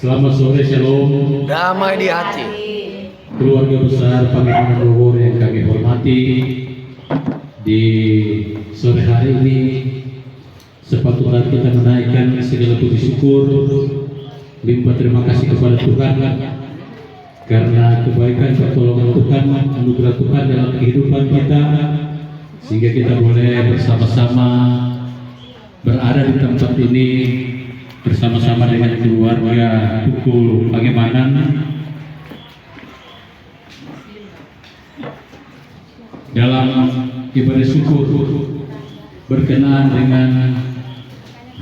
Selamat sore, shalom. Damai di hati. Keluarga besar Pangeran Bogor yang kami hormati, di sore hari ini sepatutnya kita menaikkan segala puji syukur, limpah terima kasih kepada Tuhan karena kebaikan pertolongan Tuhan, anugerah Tuhan dalam kehidupan kita, sehingga kita boleh bersama-sama berada di tempat ini bersama-sama dengan keluarga Tukul Pangemanan dalam ibadah syukur berkenaan dengan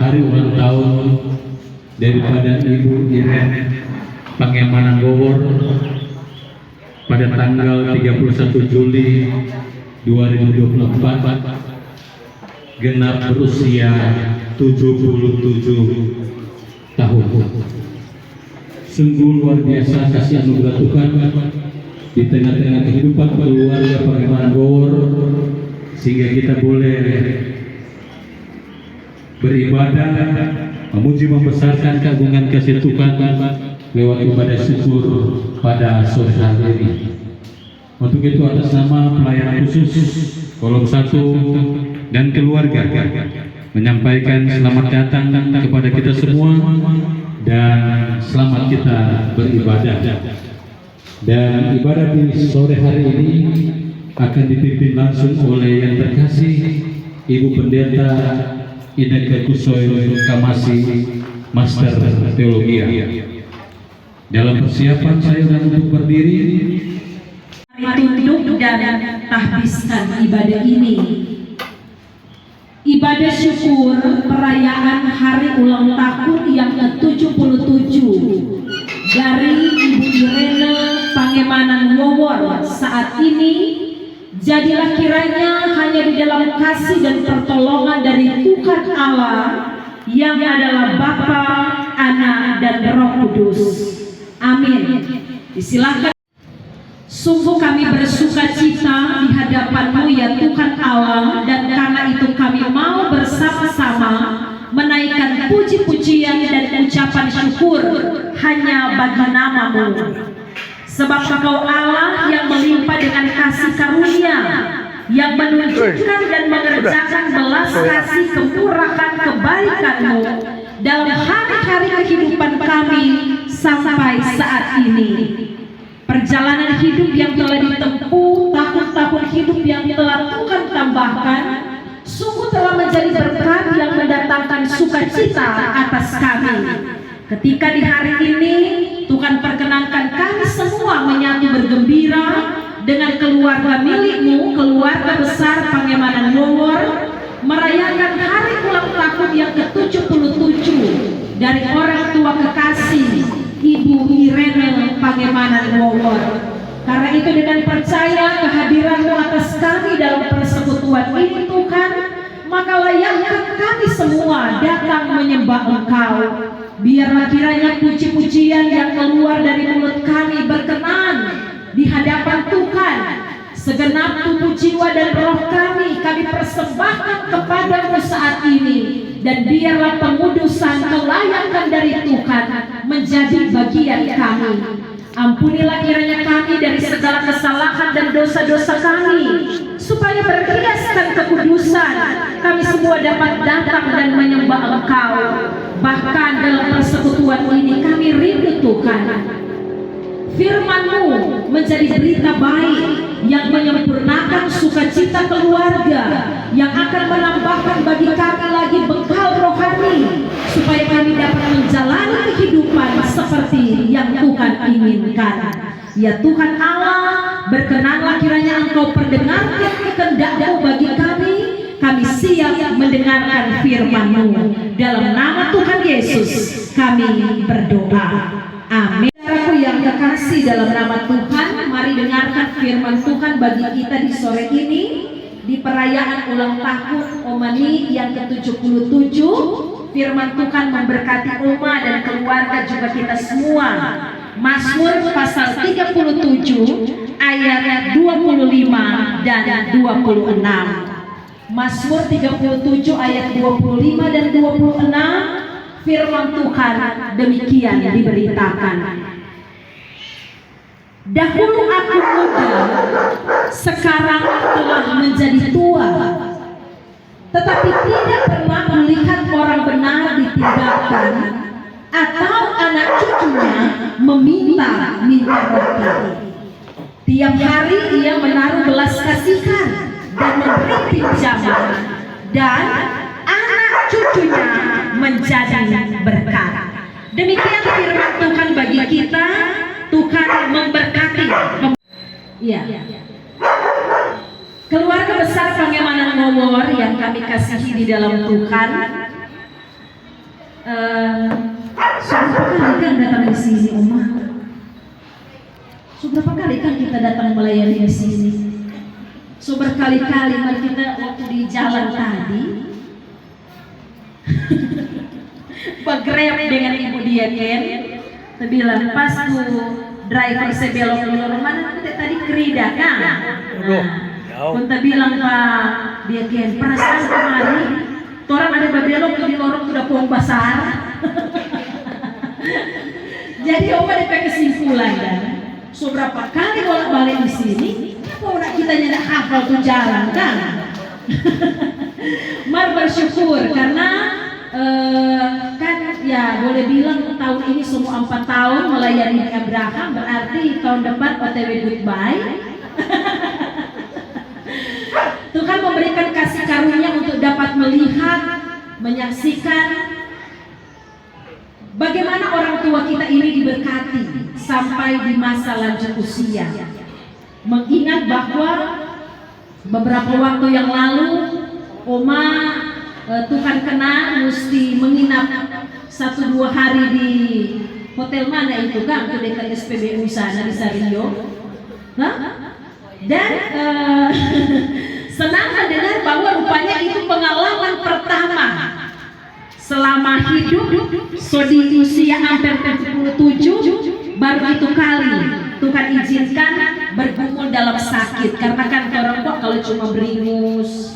hari ulang tahun daripada Ibu Iren Pangemanan Bogor pada tanggal 31 Juli 2024, genap berusia 77 tahun. Sungguh luar biasa kasih anugerah Tuhan di tengah-tengah kehidupan keluarga Pangemanan Bogor, sehingga kita boleh beribadah, memuji membesarkan keagungan kasih Tuhan lewat ibadah syukur pada sore hari ini. Untuk itu atas nama pelayanan khusus Kolom 1 dan keluarga menyampaikan selamat datang kepada kita semua dan selamat kita beribadah. Dan ibadah di sore hari ini akan dipimpin langsung oleh yang terkasih Ibu Pendeta Inneke Kusoy Kamasi, Master Teologi. Dalam persiapan saya untuk berdiri, tunduk dan tahbiskan ibadah ini. Ibadah syukur perayaan hari ulang tahun yang ke-77 dari Ibu Irene Pangemanan Bogor saat ini, jadilah kiranya hanya di dalam kasih dan pertolongan dari Tuhan Allah yang adalah Bapa, Anak, dan Roh Kudus. Amin. Disilakan. Sungguh kami bersuka cita di hadapan-Mu ya Tuhan Allah, dan karena itu kami mau bersama-sama menaikkan puji-pujian dan ucapan syukur hanya bagi nama-Mu. Sebab Engkau Allah yang melimpah dengan kasih karunia, yang menunjukkan dan mengerjakan belas kasih kemurahan kebaikan-Mu dalam hari-hari kehidupan kami sampai saat ini. Perjalanan hidup yang telah ditempuh, tahun-tahun hidup yang telah Tuhan tambahkan, sungguh telah menjadi berkat yang mendatangkan sukacita atas kami. Ketika di hari ini Tuhan perkenankan kami semua menyatu bergembira dengan keluarga milik-Mu, keluarga besar Pangemanan Bogor, merayakan hari ulang tahun yang ke-77 dari orang tua kekasih Ibu Irene Pangemanan Bogor. Karena itu dengan percaya kehadiran-Mu atas kami dalam persekutuan ini Tuhan, maka layakkan kami semua datang menyembah Engkau. Biarlah kiranya puji-pujian yang keluar dari mulut kami berkenan di hadapan Tuhan. Segenap tubuh, jiwa, dan roh kami persembahkan kepada-Mu saat ini. Dan biarlah pengudusan kelayakan dari Tuhan menjadi bagian kami. Ampunilah kiranya kami dari segala kesalahan dan dosa-dosa kami, supaya berhiaskan kekudusan kami semua dapat datang dan menyembah Engkau. Bahkan dalam persekutuan ini kami rindu Tuhan, firman-Mu menjadi berita baik yang menyempurnakan sukacita keluarga, yang akan menambahkan bagi kami lagi bekal rohani, supaya kami dapat menjalani kehidupan seperti yang Tuhan inginkan. Ya Tuhan Allah, berkenanlah kiranya Engkau perdengarkan kehendak-Mu bagi kami. Kami siap mendengarkan firman-Mu. Dalam nama Tuhan Yesus kami berdoa. Amin. Saudaraku yang kekasih dalam nama Tuhan, mari dengarkan firman Tuhan bagi kita di sore ini, di perayaan ulang tahun Omani yang ke-77. Firman Tuhan memberkati Oma dan keluarga juga kita semua. Mazmur pasal 37 ayat 25 dan 26. Mazmur 37 ayat 25 dan 26. firman Tuhan demikian diberitakan. Dahulu aku muda, sekarang telah menjadi tua, tetapi tidak pernah melihat orang benar ditinggalkan atau anak cucunya meminta roti. Tiap hari ia menaruh belas kasihan dan memberi pinjaman, dan anak cucunya menjadi berkat. Demikian firman Tuhan bagi kita. Tuhan memberkati. Ya. Keluarga besar Pangemanan Ngowor yang kami kasihi di dalam Tuhan. Sudah berapa kali kan datang di sini, Oma? Sudah berapa kali kan kita datang melayani di sini? Sudah berkali-kali kita waktu di jalan tadi bergrab dengan Ibu Diaken. Saya bilang pas tuh driver saya belok mana tadi kerida kan? Kita bilang Pak Diaken, perasaan kemarin orang ada berbelok di lorong sudah pohon besar. Jadi Oma dapat kesimpulan dan seberapa kali bolak-balik di sini, kenapa kita tidak hafal tuh jalan kan? Mar bersyukur karena kan ya boleh bilang tahun ini semua 4 tahun melayani Abraham, berarti tahun depan OTW goodbye. Tuhan memberikan kasih karunia untuk dapat melihat, menyaksikan bagaimana orang tua kita ini diberkati sampai di masa lanjut usia. Mengingat bahwa beberapa waktu yang lalu Oma Tuhan kenal mesti menginap 1-2 hari di hotel mana itu kan, ke dekat SPBU sana di Sario. Dan senang mendengar bahwa rupanya itu pengalaman pertama selama hidup, so di usia hampir 77 baru itu kali Tuhan izinkan bergumul dalam sakit. Karena kan orang kok kalau cuma beringus,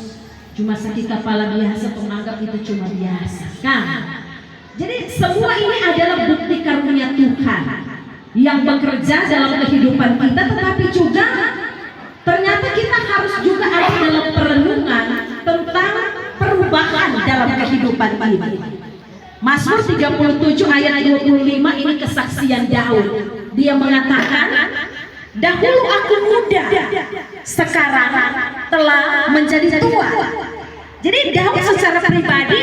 cuma sakit kepala biasa, menganggap itu cuma biasa kan. Jadi semua ini adalah bukti karunia Tuhan yang bekerja dalam kehidupan kita, tetapi juga ternyata kita harus juga ada dalam perenungan tentang perubahan dalam kehidupan ini. Mazmur 37 ayat 25 ini kesaksian Daud. Dia mengatakan, dahulu aku muda, sekarang telah menjadi tua. Jadi Daud secara pribadi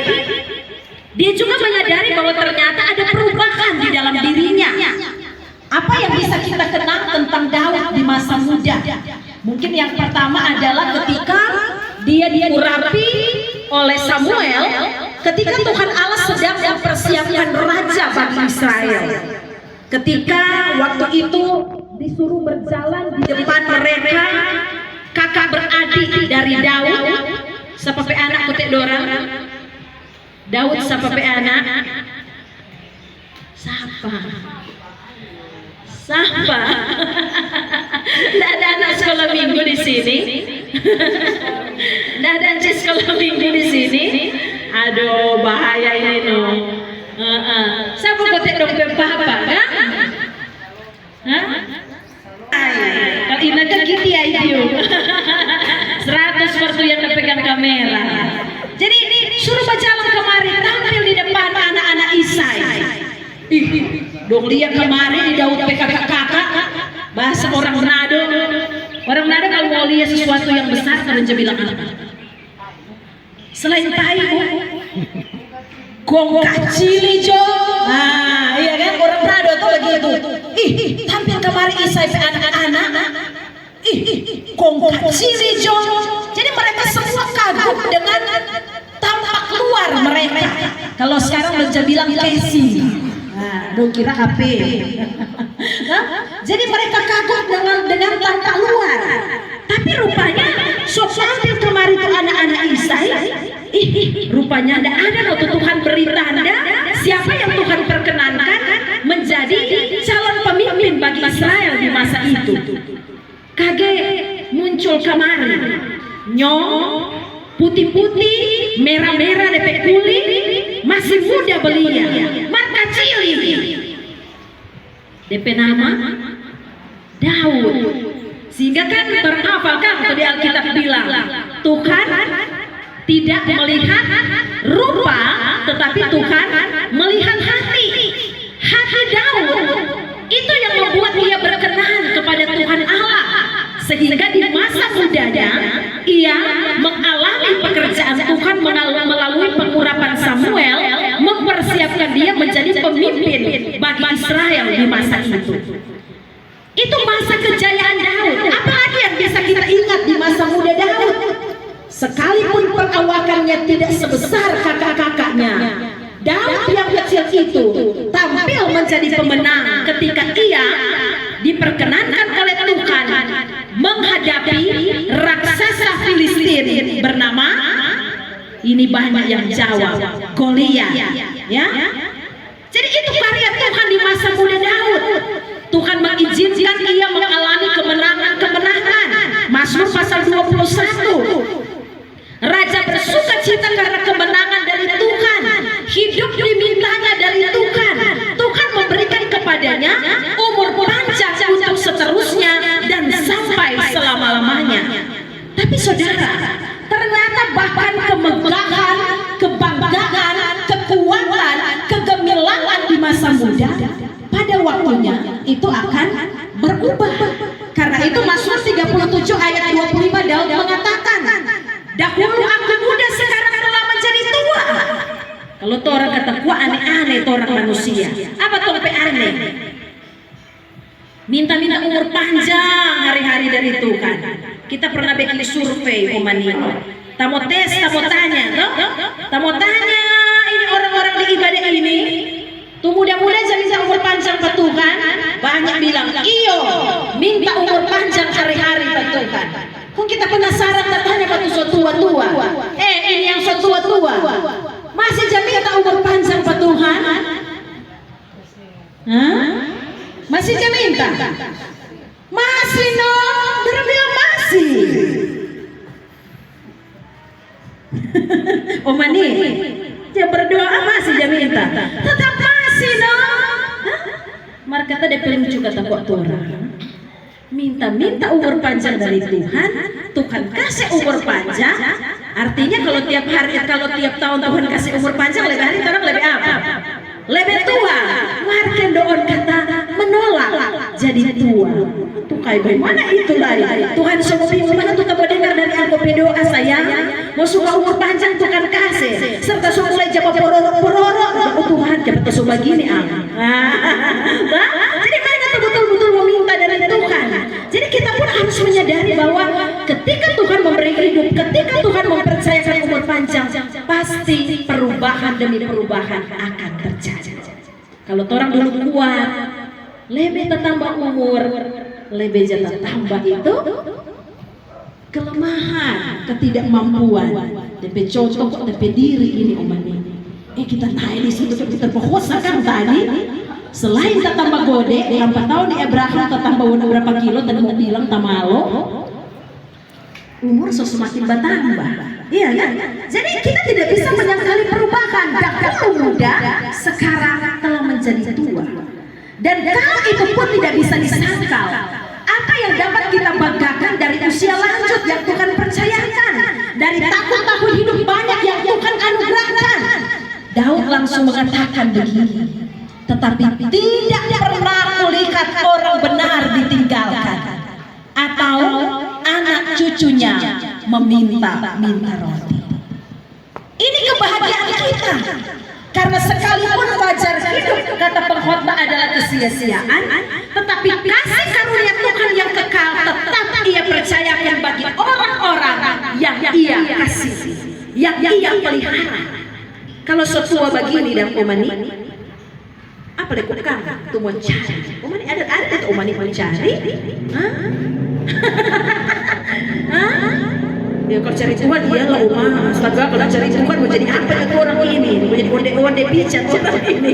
dia juga menyadari bahwa ternyata ada perubahan di dalam dirinya. Apa yang bisa kita kenal tentang Daud di masa muda? Mungkin yang pertama adalah ketika dia diurapi oleh Samuel, ketika Tuhan Allah sedang mempersiapkan raja bagi Israel. Ketika waktu itu disuruh berjalan di depan mereka, kakak beradik dari Daud, sepape anak kotek dorang, Daud sepape anak, Sapa. Tidak ada anak sekolah minggu di sini. Tidak ada anak sekolah minggu di sini. Aduh, bahaya ini no. Siapa kotek dompet apa kan? Kalau ini kan gitu ya itu. 100% yang pegang kamera. Jadi suruh berjalan kemari, tampil di depan anak-anak Isai. Dong lihat kemarin di Daud kakak-kakak bahasa orang Manado. Orang Manado kalau mau lihat sesuatu yang besar kalian bilang apa? Selain tai, gong kecil jo. Nah, iya kan orang Manado tuh begitu. Tampil kemarin Isai anak-anak. Gong kecil jo. Jadi mereka semua kagum dengan tampak luar mereka. Kalau sekarang udah bilang casing. Nah, dong kira HP. Jadi mereka kagum dengan tampak luar. Tapi rupanya sok tampil kemarin itu anak-anak Isai. Rupanya ada waktu Tuhan beri tanda siapa yang Tuhan perkenankan menjadi calon pemimpin bagi Israel di masa itu. Kage muncul kemarin, nyong putih-putih, merah-merah depek kulit, masih muda belia, mata cili. DP nama Daud. Sehingga kan terhafal kan di Alkitab bilang Tuhan tidak melihat rupa, tetapi Tuhan melihat hati. Hati Daud itu yang membuat dia berkenan kepada Tuhan Allah, sehingga di masa mudanya ia mengalami pekerjaan Tuhan melalui pengurapan Samuel, mempersiapkan dia menjadi pemimpin bagi Israel di masa itu. Itu masa kejayaan Daud. Apalagi yang bisa kita ingat di masa muda Daud? Sekalipun perawakannya tidak sebesar kakak-kakaknya, Daud yang kecil itu tampil menjadi pemenang ketika ia diperkenankan oleh Tuhan menghadapi raksasa Filistin bernama, ini banyak yang jawab, Goliat, ya. Jadi itu karya Tuhan di masa muda Daud. Tuhan mengizinkan ia mengalami kemenangan-kemenangan. Mazmur pasal 21. Raja bersuka cita karena kemenangan dari Tuhan. Hidup dimintanya dari Tuhan. Tuhan memberikan kepadanya umur panjang untuk seterusnya dan sampai selama-lamanya. Tapi saudara, ternyata bahkan kemegahan, kebanggaan, kekuatan, kegemilangan di masa muda pada waktunya itu akan berubah. Karena itu Mazmur 37 ayat 25 Daud mengatakan, dahulu aku muda, sekarang telah menjadi tua. Kalau tuh orang kata tua aneh-aneh, tuh orang manusia. Apa tuh aneh? Minta-minta umur panjang hari-hari dari Tuhan. Kita pernah bikin survei Omani. Tamu tes, tamu tanya, tamu tanya ini orang-orang di ibadah ini. Tuh muda-muda minta umur panjang ke Tuhan. Banyak bilang, iyo, minta umur panjang hari-hari ke Tuhan. Kok kita penasaran katanya waktu so tua-tua. Ini yang so tua-tua masih minta umur panjang ke Tuhan? Masih minta? Masih no, bilang masih. Omani, dia berdoa masih minta. Tetap masih no. Maka kata dia paling juga tak kuat orang. Minta umur panjang dari Tuhan, Tuhan kasih umur panjang. Artinya kalau tiap hari, kalau tiap tahun Tuhan kasih umur panjang, lebih hari orang lebih apa? Lebih tua. Warga doon kata menolak jadi tua. Tuh kayak bagaimana itu lari? Tuhan semua bingung mana tuh kamu dengar dari aku berdoa sayang, mau suka umur panjang Tuhan kasih, serta suka mulai jawab pororo. Oh Tuhan, cepat suka gini Jadi mereka tuh betul-betul meminta dari Tuhan. Jadi kita pun harus menyadari bahwa ketika Tuhan memberi hidup, ketika Tuhan mempercayakan umur panjang, pasti perubahan demi perubahan akan terjadi. Kalau orang dulu kuat, lebih tambah umur, lebih jatah tambah itu kelemahan, ketidakmampuan. DP contoh kok DP diri ini omani. Kita naik di situ kita kan tadi. Selain tambah gode, 4 tahun di Abraham tambah berapa kilo dan mau bilang tamalo, umur semakin bertambah. Iya kan? Jadi kita tidak bisa menyangkali perubahan. Dahulu muda, sekarang telah menjadi tua. Dan kalau itu pun tidak bisa disangkal, apa yang dapat kita banggakan dari usia lanjut yang Tuhan percayakan, dari tahun-tahun hidup banyak yang Tuhan anugerahkan. Daud langsung mengatakan begini, tetapi tidak pernah kulihat orang benar ditinggalkan atau anak cucunya meminta roti. Ini kebahagiaan kita, karena sekalipun wajar hidup kata pengkhotbah adalah kesia-siaan, tetapi kasih karunia Tuhan yang kekal tetap ia percayakan bagi orang-orang yang ia kasih, yang ia pelihara. Kalau setua begini dan omani, apa lakukan? Tuh mau cari. Omani ada itu omani mau cari. Ya kalau cari Tuhan dia lah rumah. Setelah kalau cari Tuhan mau jadi apa itu orang ini? Mau jadi onde picat orang ini.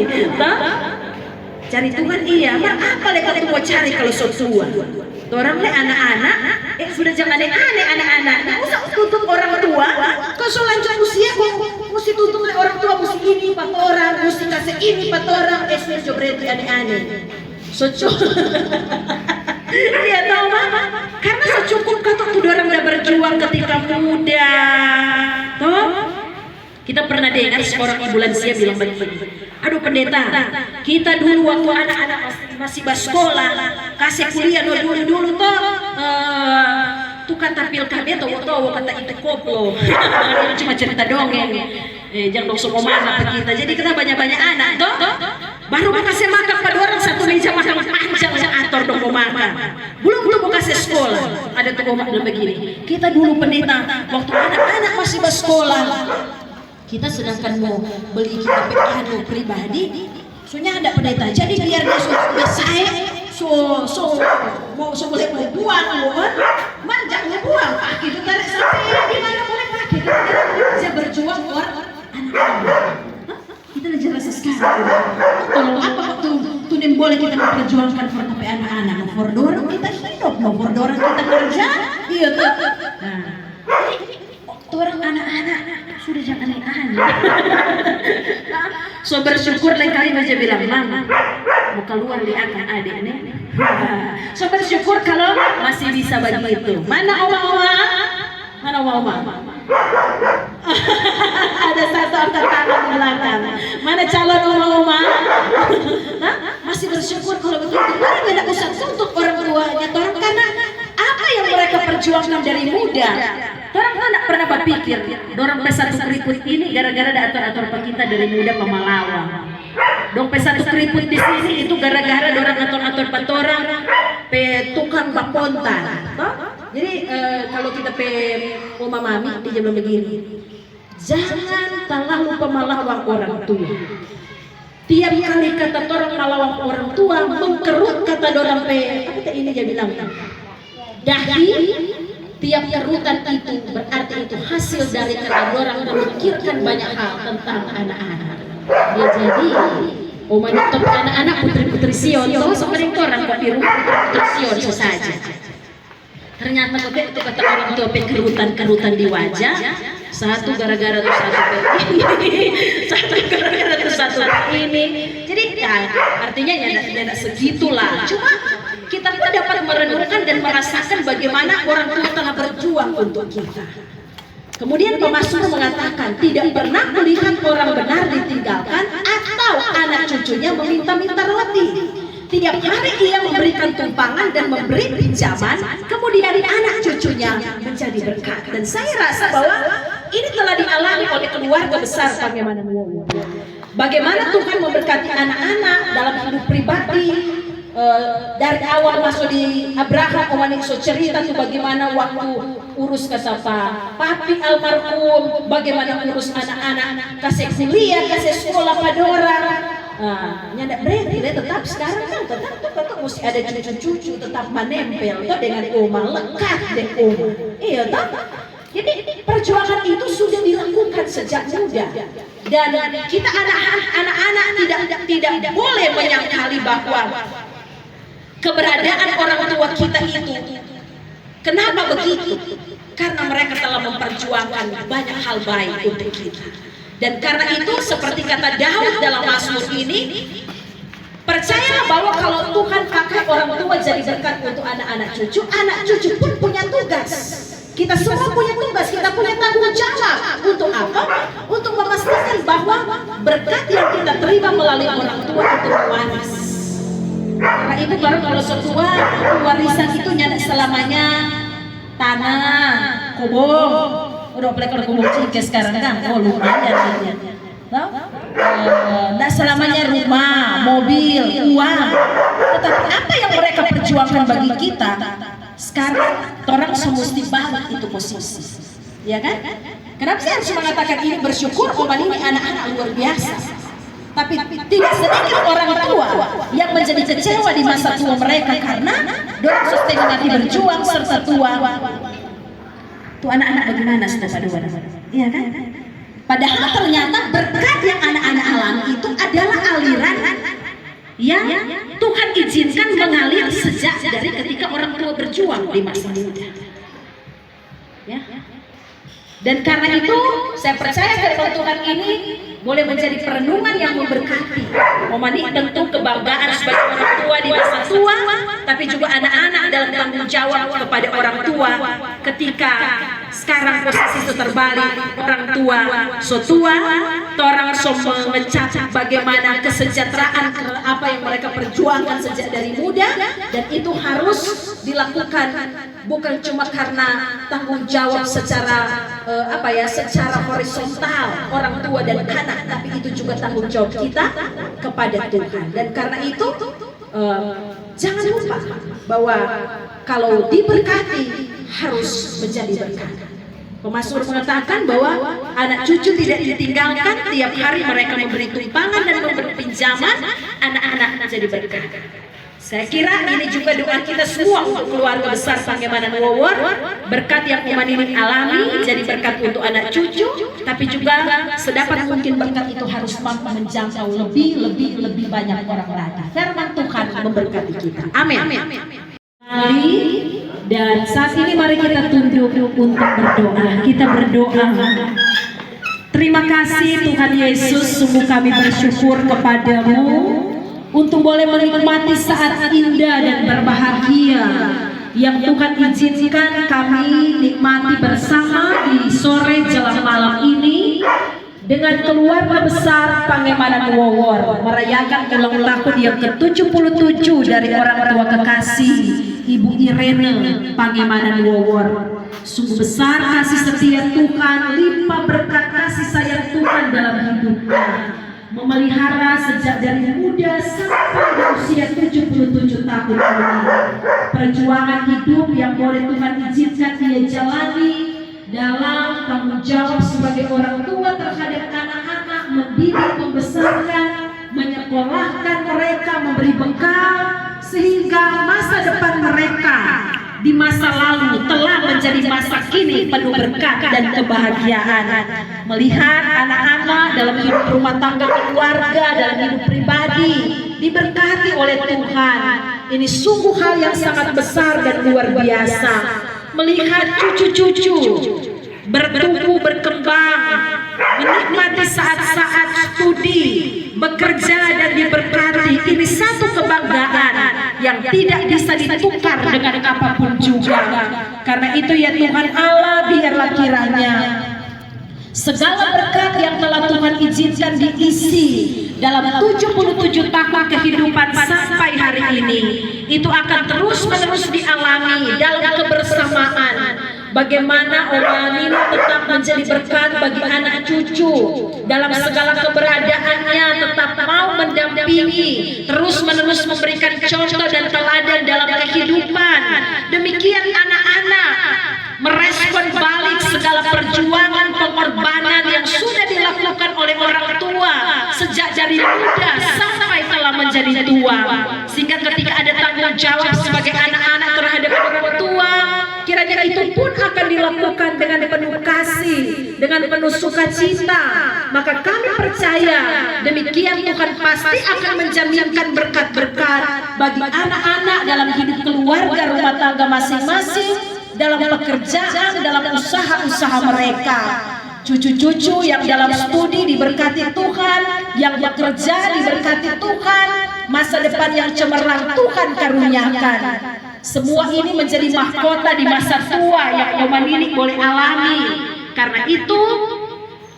Cari Tuhan iya. Apa lakukan mau cari kalau setua? Orang le anak-anak, sudah jangan aneh-aneh anak-anak. Usah tuntut orang tua, kau selanjut usia kok mesti tuntut oleh orang tua, mesti ini pat orang, mesti kasih ini pat orang, SW berarti aneh-aneh. Iya tahu mama, karena secukup kata tuh orang udah berjuang ketika muda, toh. Kita pernah dengar seorang ibu lansia bilang begini, aduh pendeta, kita dulu waktu anak-anak masih sekolah, kasih kuliah dulu toh, tuh kata pil KB atau kata itu koplo, cuma cerita dongeng, jangan dong semua mana kita. Jadi kita banyak-banyak anak toh, baru mau kasih makan pada orang satu meja makan panjang atur dong mau makan, belum mau kasih sekolah. Ada tuh bilang begini, kita dulu pendeta waktu anak-anak masih bersekolah, kita sedangkan mau beli kita piano pribadi, soalnya ada pendeta. Jadi biar dia so boleh buang, manjangnya buang, pakai itu tarik sampai di mana boleh pakai. Kita berjuang buat anak-anak. Kita aja rasa sekarang. Tolong apa waktu tuh boleh kita memperjuangkan for tapi anak-anak, for dorong kita hidup, for dorong kita kerja, iya tuh. Nah, orang anak-anak sudah jangan aneh-aneh. So bersyukur lain kali aja bilang mama mau keluar lihat adik nih. So bersyukur kalau masih bisa begitu. Mana oma-oma? Mana oma-oma? Ada satu angkat tangan di belakang. Mana calon oma-oma? Masih bersyukur kalau begitu. Orang tidak usah tuntut orang tuanya, orang karena apa yang mereka perjuangkan dari muda. Orang tidak pernah berpikir, dorang pesatu keriput ini gara-gara ada atur-atur kita dari muda pemalawang. Dong pesatu keriput di sini itu gara-gara dorang atur-atur patorang pe tukang bapontan. Jadi kalau kita pe oma mami dia bilang begini, jangan terlalu pemalawang orang tua. Tiap kali kata orang malawang orang tua, mengkerut kata dorang pe apa ini dia bilang, dahi. Tiap kerutan itu berarti itu hasil dari karena orang memikirkan banyak hal tentang anak-anak. Ya jadi, oma dokter anak-anak putri-putri Sion, so seperti orang kopi putri Sion saja. Ternyata itu kata orang tua kerutan di wajah. Satu gara-gara tuh satu ini, satu gara-gara tuh satu ini. Jadi ya, artinya ya tidak segitulah. Cuma kita pun dapat merenungkan dan merasakan bagaimana orang tua telah berjuang untuk kita. Kemudian pemazmur mengatakan tidak pernah melihat orang benar ditinggalkan atau anak cucunya meminta-minta roti. Tiap hari ia memberikan tumpangan dan memberi pinjaman, kemudian anak cucunya menjadi berkat. Dan saya rasa bahwa ini telah dialami oleh keluarga besar bagaimana Tuhan memberkati anak-anak dalam hidup pribadi. Dari awal masuk di Abraham, Omanik so cerita tuh bagaimana waktu urus kata papi almarhum, bagaimana urus anak-anak, kasih kuliah, kasih sekolah pada orang. Nyandak berarti tetap sekarang kan tetap mesti ada cucu-cucu tetap menempel tuh dengan oma, lekat dengan oma. Iya tak? Jadi perjuangan itu sudah dilakukan sejak muda. Dan kita anak-anak tidak boleh menyangkali bahwa keberadaan orang tua kita itu, kenapa begitu? Karena mereka telah memperjuangkan banyak hal baik untuk kita. Dan karena itu seperti kata Daud dalam Mazmur ini, percayalah bahwa kalau Tuhan pakai orang tua jadi berkat untuk anak cucu pun punya tugas. Kita semua punya tugas, kita punya tanggung jawab. Untuk apa? Untuk memastikan bahwa berkat yang kita terima melalui orang tua itu mewaris. Karena itu baru kalau setua warisan itu nyata selamanya tanah, kobong. Udah boleh kalau kobong cike sekarang kan, oh lumayan ya. Nah selamanya rumah, mobil, uang. Tetapi apa yang mereka perjuangkan bagi kita? Sekarang orang semesti balik itu posisi, ya kan? Kenapa saya harus mengatakan ini bersyukur? Oman ini anak-anak luar biasa. Tapi tidak sedikit orang tua yang menjadi kecewa di masa tua mereka karena dorong sustain mati berjuang serta tua. Tuh anak-anak bagaimana setelah dua? Iya kan? Padahal ternyata berkat yang anak-anak alami itu adalah aliran yang Tuhan izinkan mengalir sejak dari ketika orang tua berjuang di masa muda. Ya. Dan karena itu saya percaya firman Tuhan ini boleh menjadi perenungan yang memberkati. Ini tentu kebanggaan sebagai orang tua di masa tua, tapi juga anak-anak dalam tanggung jawab kepada orang tua ketika sekarang posisi itu terbalik. Orang tua so tua, orang so mencatat bagaimana kesejahteraan apa yang mereka perjuangkan sejak dari muda, dan itu harus dilakukan bukan cuma karena tanggung jawab secara secara horizontal orang tua dan anak, tapi itu juga tanggung jawab kita kepada Tuhan. Dan karena itu jangan lupa bahwa kalau diberkati harus menjadi berkat. Pemazmur mengatakan bahwa anak cucu tidak ditinggalkan, tiap hari mereka memberi tumpangan dan memberi pinjaman, anak-anak menjadi berkat. Saya kira ini juga doa kita semua untuk keluarga besar Pangemanan Wowor. Berkat yang ini alami jadi berkat untuk anak cucu, tapi juga sedapat mungkin berkat itu harus mampu menjangkau lebih banyak orang lagi. Firman Tuhan memberkati kita. Amin. Dan saat ini mari kita tunduk untuk berdoa. Kita berdoa. Terima kasih Tuhan Yesus, sungguh kami bersyukur kepadamu untuk boleh menikmati saat indah dan berbahagia yang Tuhan izinkan kami nikmati bersama di sore jelang malam ini dengan keluarga besar Pangemanan Wowor merayakan ulang tahun yang ke-77 dari orang tua kekasih Ibu Irene Pangemanan Wowor. Sungguh besar kasih setia Tuhan, limpah berkat kasih sayang Tuhan dalam hidupnya, memelihara sejak dari muda sampai di usia 77 tahun ini. Perjuangan hidup yang boleh Tuhan izinkan dia jalani dalam tanggung jawab sebagai orang tua terhadap anak-anak, mendidik, membesarkan, menyekolahkan mereka, memberi bekal, sehingga masa depan mereka di masa lalu telah menjadi masa kini penuh berkat dan kebahagiaan. Melihat anak-anak dalam hidup rumah tangga keluarga, dalam hidup pribadi diberkati oleh Tuhan, ini sungguh hal yang sangat besar dan luar biasa. Melihat cucu-cucu bertumbuh berkembang, menikmati saat-saat studi, bekerja dan diberkati, ini satu kebanggaan yang tidak bisa ditukar dengan apapun juga. Karena itu ya Tuhan Allah, biarlah kiranya segala berkat yang telah Tuhan izinkan diisi dalam 77 tahun kehidupan sampai hari ini, itu akan terus-menerus dialami dalam kebersamaan. Bagaimana Oma Nino tetap menjadi berkat bagi anak cucu dalam segala keberadaannya, tetap mau mendampingi, terus-menerus memberikan contoh dan teladan dalam kehidupan. Demikian anak-anak merespon balik segala perjuangan pengorbanan yang sudah dilakukan oleh orang tua sejak dari muda sampai telah menjadi tua, sehingga ketika ada tanggung jawab sebagai anak-anak terhadap orang tua, kiranya itu pun akan dilakukan dengan penuh kasih, dengan penuh sukacita. Maka kami percaya demikian Tuhan pasti akan menjaminkan berkat-berkat bagi anak-anak dalam hidup keluarga rumah tangga masing-masing, dalam pekerjaan, dalam usaha-usaha mereka. Cucu-cucu yang dalam studi diberkati Tuhan, yang bekerja diberkati Tuhan, masa depan yang cemerlang Tuhan karuniakan. Semua ini menjadi mahkota di masa tua yang Oma Nini boleh alami. Karena itu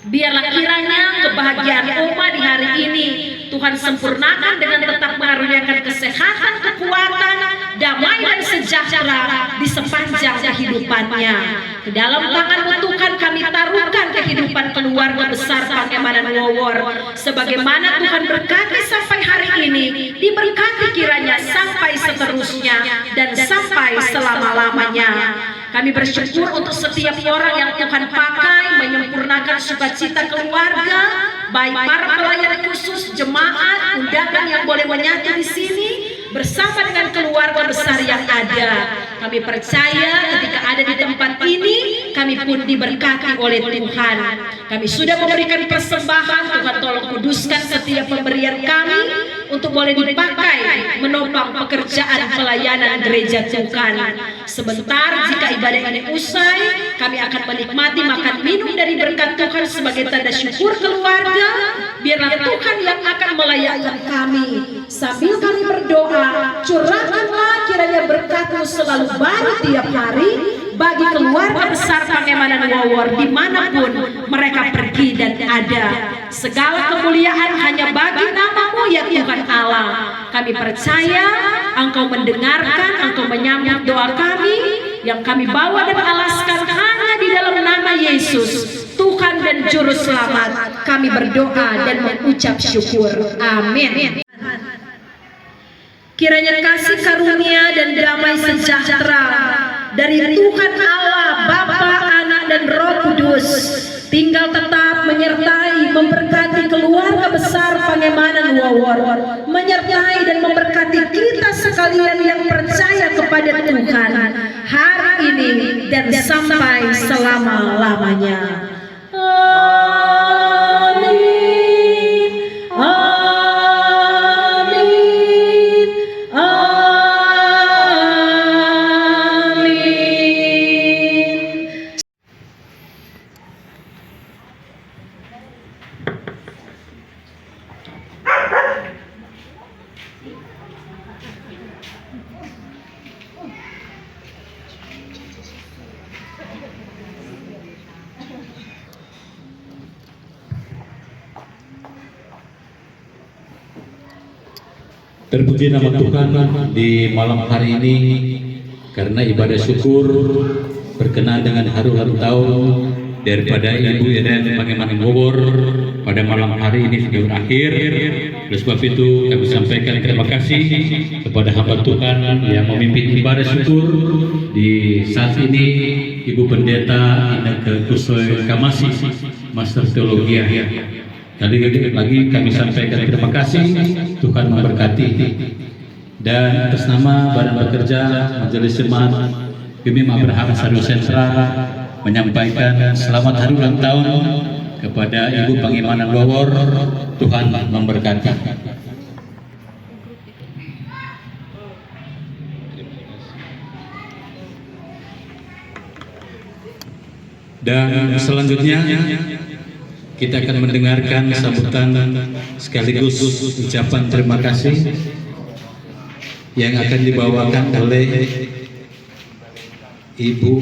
biarlah kiranya kebahagiaan Oma di hari ini Tuhan sempurnakan dengan tetap mengaruniakan kesehatan, kekuatan, damai dan sejahtera di sepanjang kehidupannya. Ke dalam tangan-Mu Tuhan kami taruhkan kehidupan keluarga besar Pangemanan Wowor. Sebagaimana Tuhan berkati sampai hari ini, diberkati kiranya sampai seterusnya dan sampai selama-lamanya. Kami bersyukur untuk setiap orang yang Tuhan pakai menyempurnakan sukacita keluarga, baik para pelayan khusus, jemaat, undangan yang boleh menyatu di sini bersama dengan keluarga besar yang ada. Kami percaya ketika ada di tempat ini, kami pun diberkati oleh Tuhan. Kami sudah memberikan persembahan, Tuhan tolong kuduskan setiap pemberian kami untuk boleh dipakai menopang pekerjaan pelayanan gereja Tuhan. Sebentar jika ibadah ini usai, kami akan menikmati makan minum dari berkat Tuhan sebagai tanda syukur keluarga. Biarlah Tuhan yang akan melayani kami. Sambil kami berdoa, curahkanlah kiranya berkat-Mu selalu baru tiap hari bagi keluarga besar Pangemanan Wawor dimanapun mereka pergi dan ada. Segala kemuliaan hanya bagi nama-Mu ya Tuhan Allah. Kami percaya Engkau mendengarkan, Engkau menyambut doa kami yang kami bawa dan alaskan hanya di dalam nama Yesus, Tuhan dan Juru Selamat. Kami berdoa dan mengucap syukur. Amin. Kiranya kasih karunia dan damai sejahtera dari Tuhan Allah, Bapa, Anak, dan Roh Kudus tinggal tetap menyertai, memberkati keluarga besar Pangemanan Wawor, menyertai dan memberkati kita sekalian yang percaya kepada Tuhan hari ini dan sampai selama-lamanya. Amin. Amin. Amin. Terpuji nama Tuhan di malam hari ini karena ibadah syukur berkenaan dengan haru-haru tahun daripada Ibu Iren Pangemanan Wawor pada malam hari ini sudah berakhir. Oleh sebab itu kami sampaikan terima kasih kepada hamba Tuhan yang memimpin ibadah syukur di saat ini, Ibu Pendeta Inneke Kusoy Kamasi, Master Teologi. Kali lagi kami sampaikan terima kasih, Tuhan memberkati. Dan atas nama Badan Bekerja Majelis Jemaat Bimim Abraham Saru Sentra menyampaikan selamat hari ulang tahun kepada Ibu Pangemanan Wawor. Tuhan memberkati. Dan selanjutnya kita akan mendengarkan sambutan sekaligus ucapan terima kasih yang akan dibawakan oleh Ibu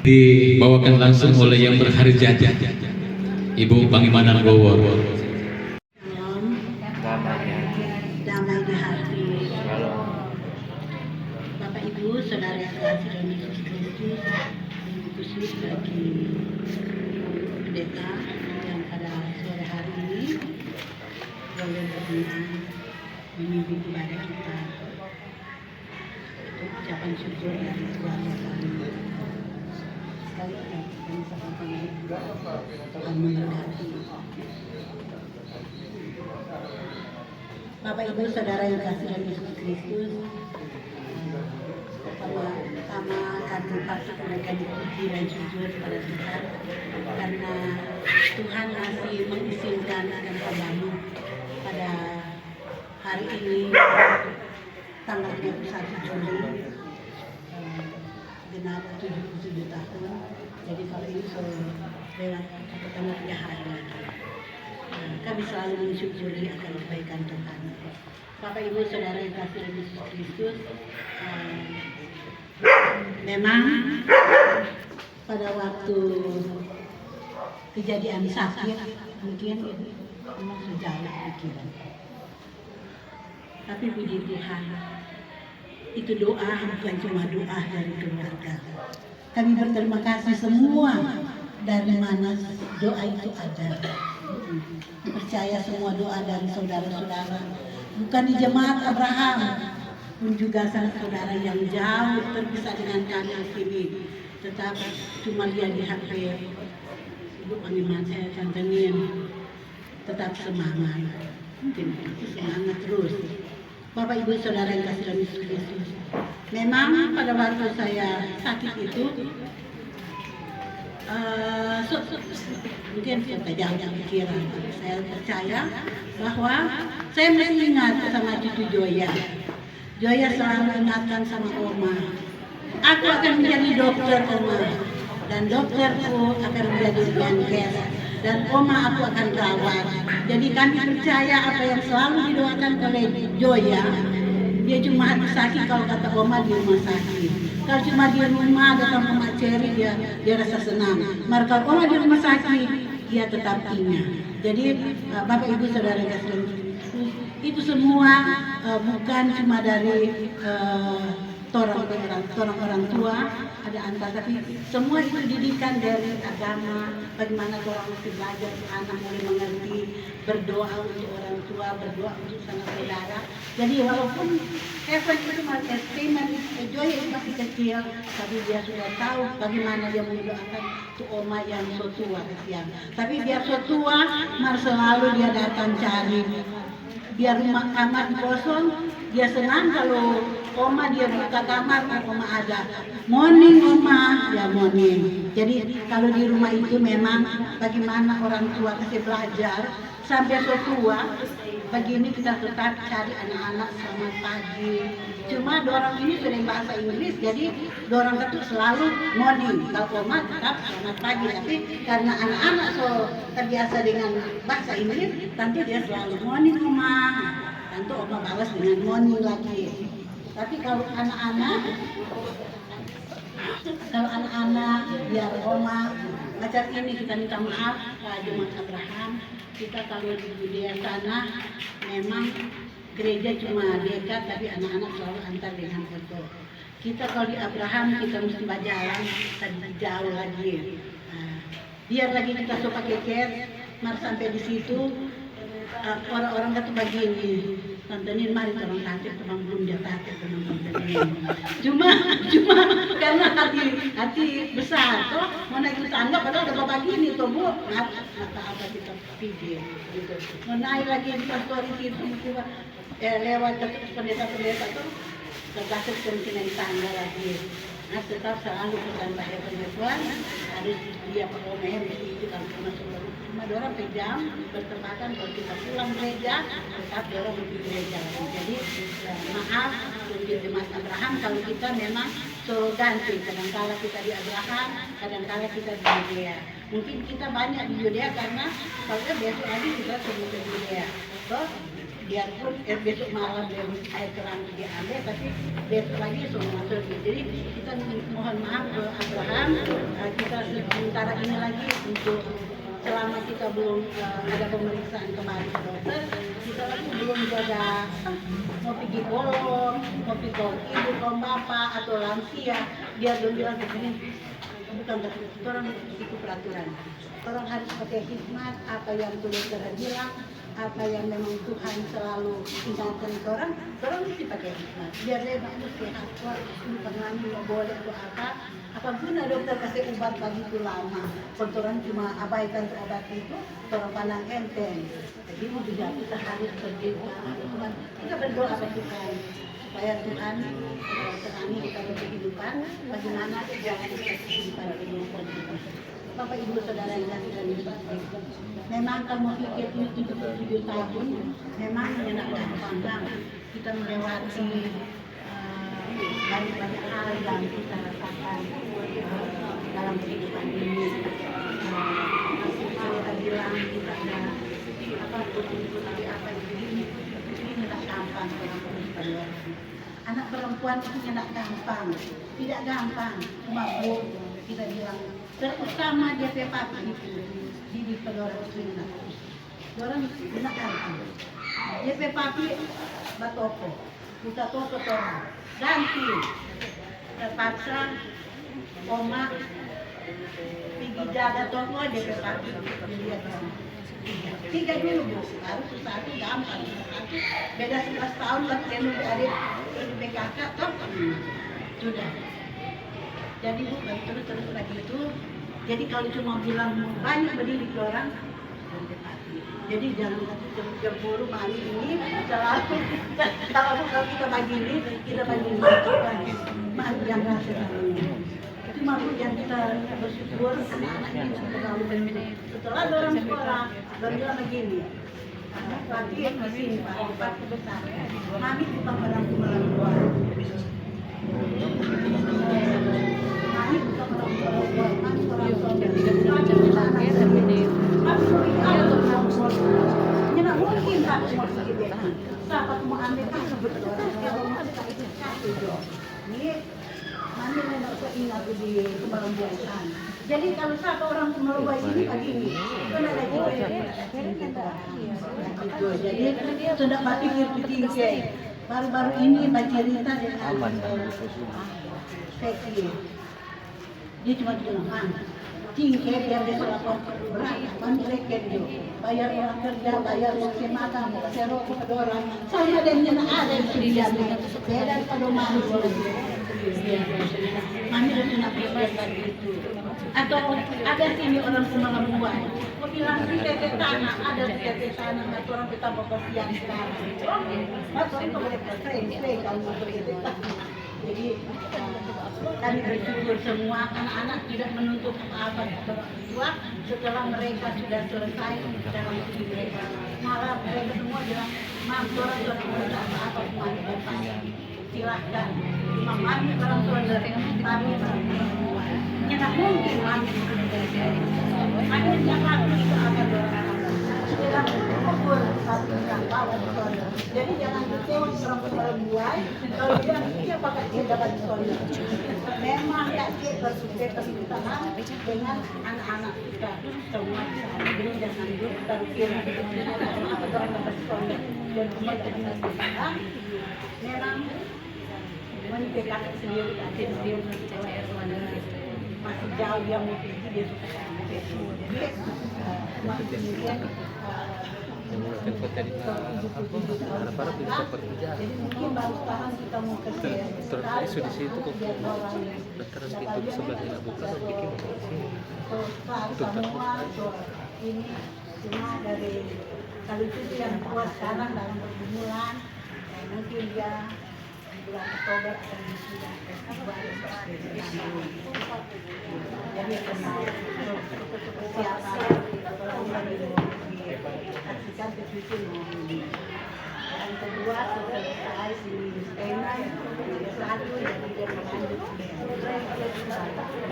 dibawakan langsung oleh yang berharga, Ibu Pangemanan Wawor. Damai di hati. Bapak Ibu, saudara yang terkasih dalam Yesus Kristus, dan khusus bagi pendeta yang pada sore hari ini boleh berkenan memimpin ibadah kita. Itu ucapan syukur dari keluarga kami. Sekali lagi kami sampaikan Tuhan memberkati. Bapak Ibu saudara yang kasih dalam Yesus Kristus, pertama kami patut memberikan puji dan syukur kepada Tuhan karena Tuhan masih mengizinkan dan membangun pada hari ini tanggal 31 Juli genap 77 tahun. Jadi kalau ini pertama 3 hari lagi. Kami selalu mensyukuri akan kebaikan Tuhan. Bapak Ibu saudara yang kasih dalam Yesus Kristus, memang pada waktu kejadian sakit mungkin memang sejalan pikiran. Tapi puji Tuhan, itu doa bukan cuma doa dari keluarga. Kami berterima kasih semua dari mana doa itu ada. Percaya semua doa dari saudara-saudara, bukan di jemaat Abraham, pun juga saudara yang jauh terpisah dengan kami di sini, tetap cuma dia di HP Ibu Pangemanan saya cantenin, tetap semangat. Mungkin itu semangat terus. Bapak Ibu Saudara yang kasih dalam Yesus Kristus. Memang pada waktu saya sakit itu, mungkin saya jauh pikiran. Saya percaya bahwa saya masih ingat sama cucu Joya. Joya selalu ingatkan sama Oma, aku akan menjadi dokter Oma, dan dokterku akan menjadi Menkes, dan Oma aku akan rawat. Jadi kami percaya apa yang selalu didoakan oleh Joya. Dia cuma hati sakit kalau kata Oma di rumah sakit. Kalau cuma di rumah datang Oma Ceri dia rasa senang. Maka kalau Oma di rumah sakit dia tetap ingat. Jadi Bapak Ibu Saudara yang itu semua bukan cuma dari orang tua ada antar, tapi semua itu didikan dari agama. Bagaimana orang mesti belajar, anak mulai mengerti, berdoa untuk orang tua, berdoa untuk sanak saudara. Jadi walaupun Evan itu masih SD, Joy itu masih kecil, tapi dia sudah tahu bagaimana dia mendoakan tu Oma yang so tua kesian. Tapi biar so tua, mar selalu dia datang cari. Biar rumah kamar kosong, dia senang kalau Oma dia buka kamar, Oma ada. Morning Oma, ya morning. Jadi kalau di rumah itu memang bagaimana orang tua kasih belajar sampai so tua. Begini kita tetap cari anak-anak selamat pagi. Cuma dorang ini sering bahasa Inggris, jadi dorang itu selalu morning. Kalau Oma tetap selamat pagi, tapi karena anak-anak so terbiasa dengan bahasa Inggris, tentu dia selalu morning Oma. Tentu Oma balas dengan morning lagi. Tapi kalau anak-anak biar Oma macam ini kita minta maaf Pak Jumat Abraham. Kita kalau di Judea sana memang gereja cuma dekat, tapi anak-anak selalu antar dengan foto. Kita kalau di Abraham kita mesti berjalan jauh lagi. Biar lagi kita so pakai cash, mar sampai di situ orang-orang kata begini, tontonin mari orang tatip, orang belum dia tatip, orang tontonin. Cuma karena hati besar, toh mau naik ke tangga padahal ada bapak gini, toh bu, apa kita pikir, gitu. Mau naik lagi di pastori situ, lewat ke pendeta tuh, terkasih kemungkinan di tangga lagi. Nah tetap selalu pesan bahaya pengetahuan, harus dia perlombaan di situ kalau masuk cuma dorang pejam bertempatan kalau kita pulang gereja tetap dorang pergi gereja lagi. Jadi maaf untuk Jemaat Abraham kalau kita memang so ganti, kadang-kala kita di Abraham, kadang-kala kita di Judea. Mungkin kita banyak di Judea karena kalau besok lagi kita semua ke Judea. So, biarpun besok malam air keran diambil, tapi besok lagi semua masuk. Jadi kita mohon maaf ke Abraham, kita sementara ini lagi untuk selama kita belum ada pemeriksaan kemarin ke dokter, kita lagi belum ada mau pergi bolong, mau pergi ibu, ke bapak atau lansia, dia belum bilang begini, bukan orang itu peraturan. Orang harus pakai hikmat apa yang dokter bilang, apa yang memang Tuhan selalu ingatkan ke orang mesti pakai hikmat. Biar dia bagus sehat, bukan lagi nggak boleh atau apa guna dokter kasih obat begitu lama. Orang cuma abaikan obat itu, orang pandang enteng. Jadi juga kita harus berdoa, Tuhan. Kita berdoa ke Tuhan supaya Tuhan terani kita berkehidupan. Bagaimana jangan kita kehidupan kita. Bapak Ibu Saudara yang kasih dan Yesus, memang kalau mau pikir 77 tahun, memang menyenangkan banget. Kita melewati banyak hal yang kita rasakan dalam kehidupan ini. Masih saya bilang kita ada apa tapi apa ini tidak gampang dalam kehidupan orang. Anak perempuan itu tidak gampang, cuma bu kita bilang. Terutama dia papi itu di pelorong Sunda. Orang tidak gampang. Dia papi batoko, buka toko orang ganti. Terpaksa Oma pergi jaga toko dia papi dia tiga dulu bu, baru satu gampang. Satu beda 11 tahun kan dia dari BKK toh sudah. Jadi bu, terus lagi itu. Jadi kalau cuma bilang banyak berdiri ke orang, Jadi jangan cemburu mami ini selalu kalau kita begini mami yang rasa itu malu yang kita bersyukur anak-anak ini terlalu berbeda. Setelah orang sekolah dan bilang begini, berarti di sini Pak besar, mami bukan orang tua. Mami bukan orang tua, mami orang tua yang tidak bisa mungkin Pak mau sedikit sahabat mau ambil kan betul kalau masih tak itu ini mami memang ingat di Kemalang Buasan. Jadi kalau siapa orang Kemalang Buasan ini pagi ini kan ada juga yang kita gitu. Jadi sudah pikir baru-baru ini bercerita dengan Peki. Dia cuma bilang tingkat yang dia lapor berat, mereka itu bayar orang kerja, bayar yang makan, kasih rokok ke orang. Saya ada yang ada yang sudah beda pada manusia. Mami sudah pernah pikir itu. Atau ada sini orang semalam buat, mau bilang titik tanah, ada titik tanah, atau orang kita mau kasihan sekarang. Atau orang boleh selesai kalau titik tanah. Jadi kami bersyukur semua anak-anak tidak menuntut apa-apa kepada orang tua setelah mereka sudah selesai dalam hidup mereka. Malah mereka semua bilang, "Mam, orang tua menuntut apa-apa semuanya Bapak. Silahkan." Cuma kami orang tua dari kami orang tua. Tidak mungkin kami ada yang laku itu akan orang tidak ukur satu yang bawa disorder. Jadi jangan kecewa orang perempuan kalau dia pakai dia dapat disorder. Memang kasih bersumpah dengan anak-anak kita semua. Jadi jangan berpikir apa orang dapat disorder dan kemudian memang menikah sendiri masih jauh yang mau pergi dia suka jadi masih kemudian jadi mungkin baru sekarang kita mau kerja terus di situ kok terus pintu sebelahnya buka bikin semua ini cuma dari kalau itu yang kuat sekarang dalam pergumulan mungkin dia bulan Oktober akan sudah jadi kenal persiapan saksikan ke situ. Yang kedua selesai di tema satu yang tidak berlanjut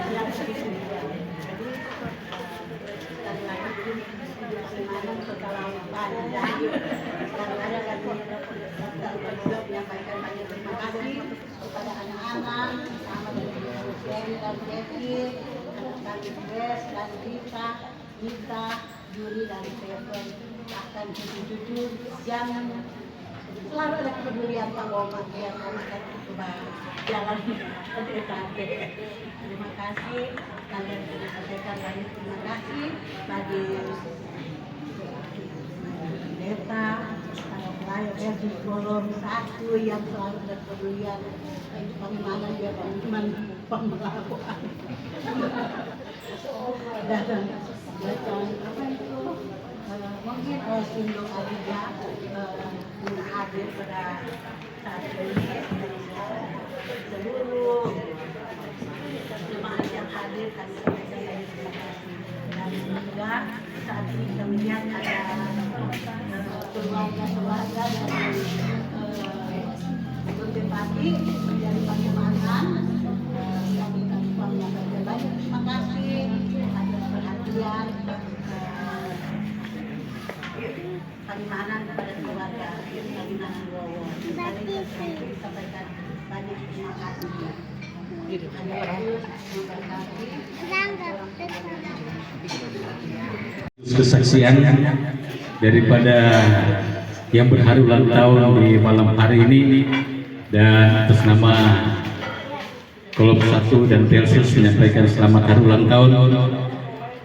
yang jadi sekali lagi bagaimana setelah panjang dan ada kami menyampaikan banyak terima kasih kepada anak-anak sama dengan Hussein dan Jeffy, kami Grace dan Rita, Juri dan Stephen, bahkan cucu-cucu yang selalu ada kepedulian Pak Woman yang memberikan jalan PKP. Terima kasih kalian sudah sampaikan banyak terima kasih bagi Deta, pelayan di kolom 1 yang selalu berkepedulian bagaimana dia teman pemelakuan dan apa itu mungkin Sindo Alija hadir pada saat ini seluruh jemaat yang hadir kami sampaikan banyak terima kasih dan juga saat ini kita melihat ada keluarga dari berempati dari Pademangan kami menyampaikan banyak terima kasih atas perhatian Palimanan kepada keluarga Palimanan Wowo. Kami sampaikan banyak terima kasih. Kesaksian daripada yang berharu ulang tahun di malam hari ini dan atas nama Kolom 1 dan Telsus menyampaikan selamat hari ulang tahun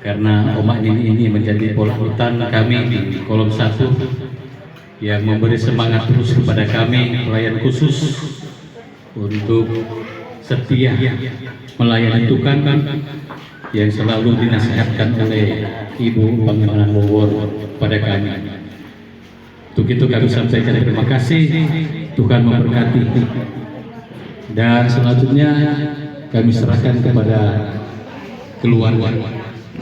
karena Oma ini menjadi polutan kami di Kolom 1 yang memberi semangat terus kepada kami pelayan khusus untuk setia melayani Tuhan yang selalu dinasihatkan oleh Ibu Pangemanan Wawor pada kami. Untuk itu kami sampaikan terima kasih, Tuhan memberkati. Dan selanjutnya kami serahkan kepada keluarga